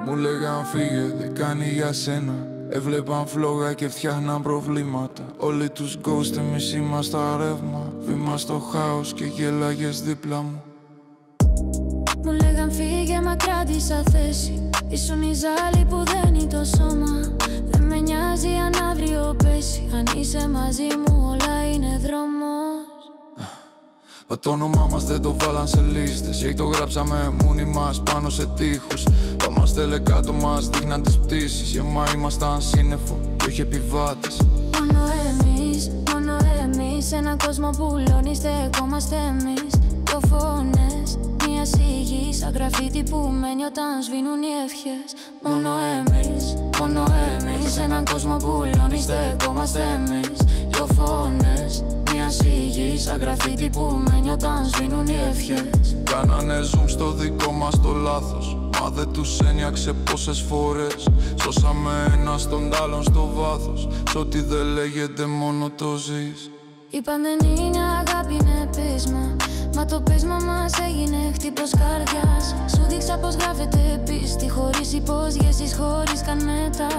Μου λέγαν φύγε, δεν κάνει για σένα. Έβλεπαν φλόγα και φτιάχναν προβλήματα. Όλοι τους ghost, εμείς ήμασταν ρεύμα. Βήμα στο χάος και γέλαγες δίπλα μου. Μου λέγαν φύγε, μα κράτησα θέση. Ήσουν η ζάλη που δένει το σώμα. Δεν με νοιάζει αν αύριο πέσει. Αν είσαι μαζί μου όλα είναι δρόμος. Το όνομά μας δεν το βάλαν σε λίστες. Και το γράψαμε μόνοι μας πάνω σε τοίχους. Τα μας τελεκάτω μας δείχναν τις πτήσεις. Γεμά ήμασταν σύννεφο και όχι επιβάτες. Μόνο εμείς, έναν κόσμο που λώνει στεκόμαστε εμείς. Δυο φωνές, μια σιγή σαν γραφίτι που μένει όταν σβήνουν οι ευχές. Μόνο εμείς, έναν κόσμο που λώνει στεκόμαστε εμείς. Δυο φωνές, μια σιγή σαν γραφίτι που μένει όταν σβήνουν οι ευχές. Κάνανε zoom στο δικό μας το λάθος. Μα δεν τους ένιαξε πόσες φορές σώσαμε ένα στον άλλον στο βάθος. Σ' ό,τι δεν λέγεται μόνο το ζεις. Είπαν δεν είναι αγάπη, είναι πείσμα. Μα το πείσμα μας έγινε χτύπος καρδιάς. Σου δείξα πως γράφεται πίστη χωρίς υπόσχεσεις, χωρίς καν μετά.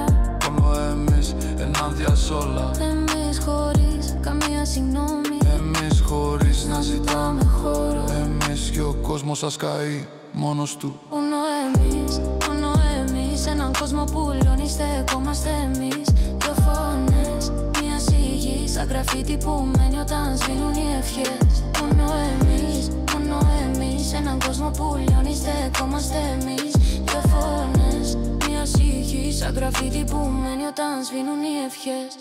Μόνο εμείς, ενάντια σ' όλα. Εμείς χωρίς καμία συγγνώμη. Εμείς χωρίς να ζητάμε χώρο. Εμείς και ο κόσμος σας καεί μόνος του. Μόνο εμείς, έναν κόσμο που λώνει στεκόμαστε εμείς. Δυο φωνές, μια σιγή σαν γραφίτι που μένει όταν σβήνουν οι ευχές. Μόνο εμείς, έναν κόσμο που λιώνει στεκόμαστε εμείς. Δυο φωνές, μια σιγή σαν γραφίτι που μένει όταν σβήνουν οι ευχές.